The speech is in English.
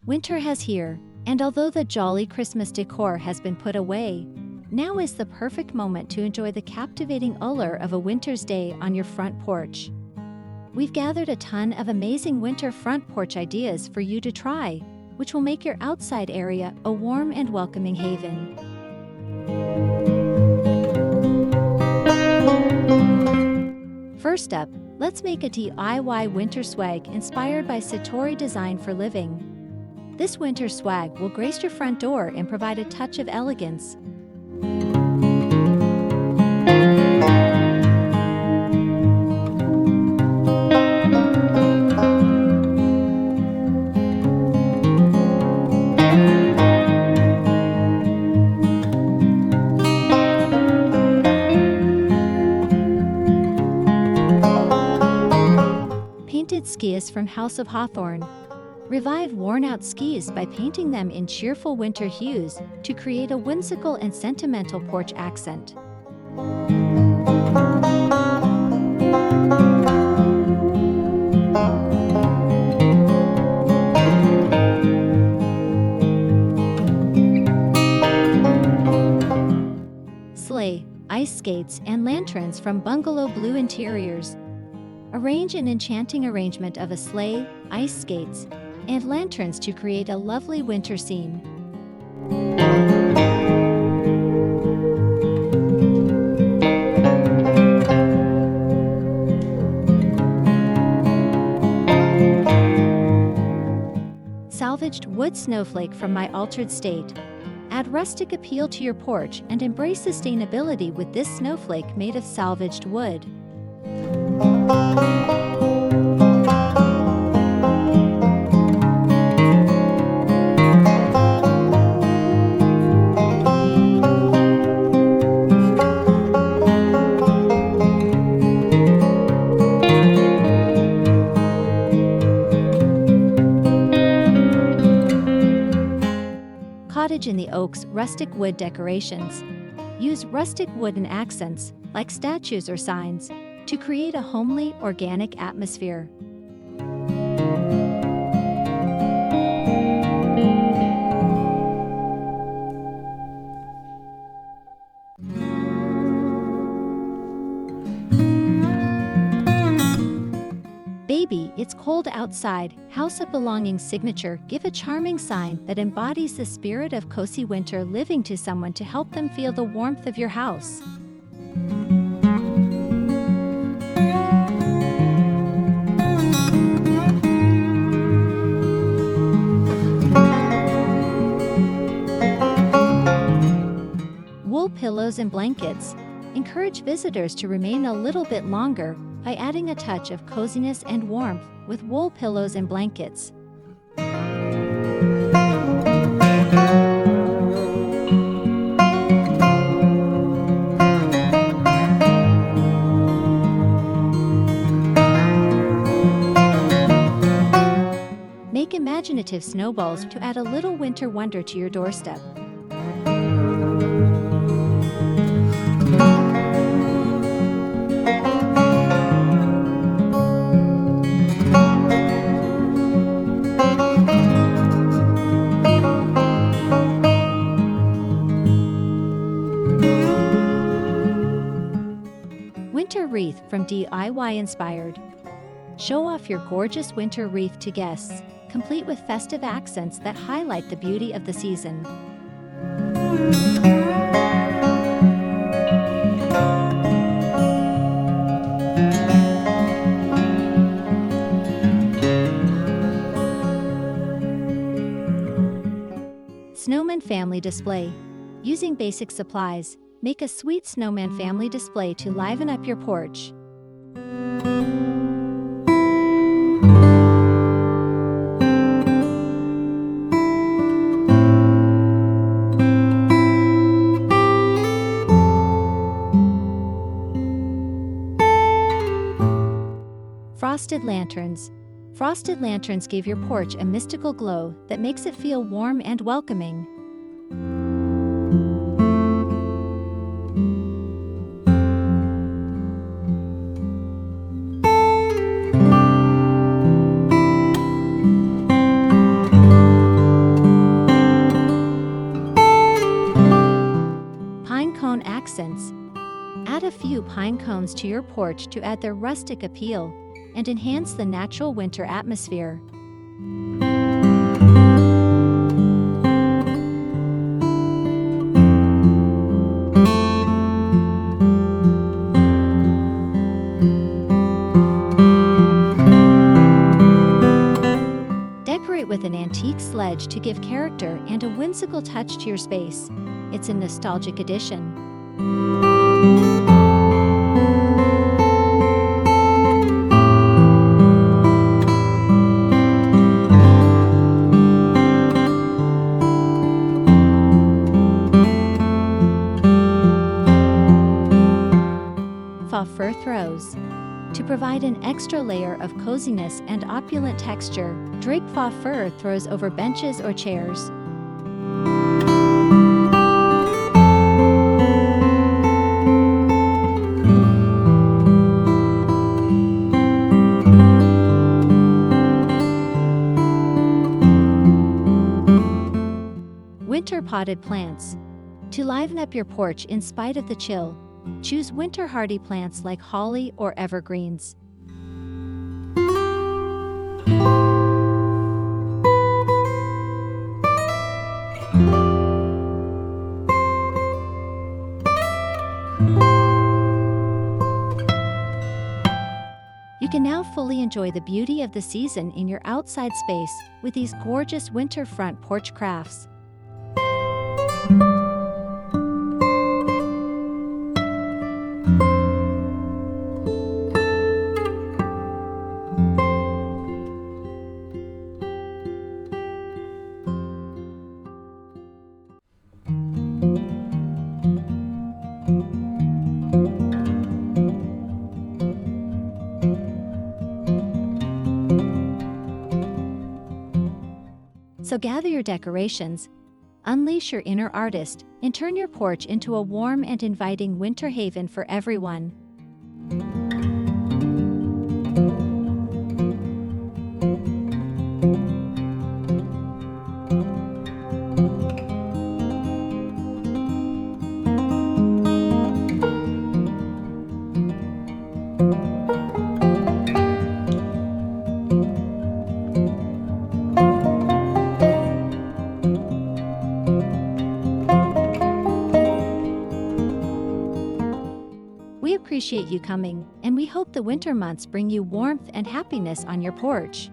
Winter has here, and although the jolly Christmas decor has been put away, now is the perfect moment to enjoy the captivating allure of a winter's day on your front porch. We've gathered a ton of amazing winter front porch ideas for you to try, which will make your outside area a warm and welcoming haven. First up, let's make a DIY winter swag inspired by Satori design for living. This winter swag will grace your front door and provide a touch of elegance. Painted skis from House of Hawthorne. Revive worn-out skis by painting them in cheerful winter hues to create a whimsical and sentimental porch accent. Sleigh, ice skates, and lanterns from Bungalow Blue Interiors. Arrange an enchanting arrangement of a sleigh, ice skates, and lanterns to create a lovely winter scene. Salvaged wood snowflake from My Altered State. Add rustic appeal to your porch and embrace sustainability with this snowflake made of salvaged wood. Cottage in the Oaks rustic wood decorations. Use rustic wooden accents, like statues or signs, to create a homely, organic atmosphere. Baby, it's cold outside. House of Belongings signature. Give a charming sign that embodies the spirit of cozy winter living to someone to help them feel the warmth of your house. Wool pillows and blankets. Encourage visitors to remain a little bit longer by adding a touch of coziness and warmth with wool pillows and blankets. Make imaginative snowballs to add a little winter wonder to your doorstep. Winter wreath from DIY Inspired. Show off your gorgeous winter wreath to guests, complete with festive accents that highlight the beauty of the season. Snowman family display. Using basic supplies, make a sweet snowman family display to liven up your porch. Frosted lanterns. Frosted lanterns give your porch a mystical glow that makes it feel warm and welcoming. few pine cones to your porch to add their rustic appeal and enhance the natural winter atmosphere. Decorate with an antique sledge to give character and a whimsical touch to your space. It's a nostalgic addition. Faux fur throws. To provide an extra layer of coziness and opulent texture, drape faux fur throws over benches or chairs. Winter potted plants. To liven up your porch in spite of the chill, choose winter hardy plants like holly or evergreens. You can now fully enjoy the beauty of the season in your outside space with these gorgeous winter front porch crafts. So gather your decorations, unleash your inner artist, and turn your porch into a warm and inviting winter haven for everyone. We appreciate you coming, and we hope the winter months bring you warmth and happiness on your porch.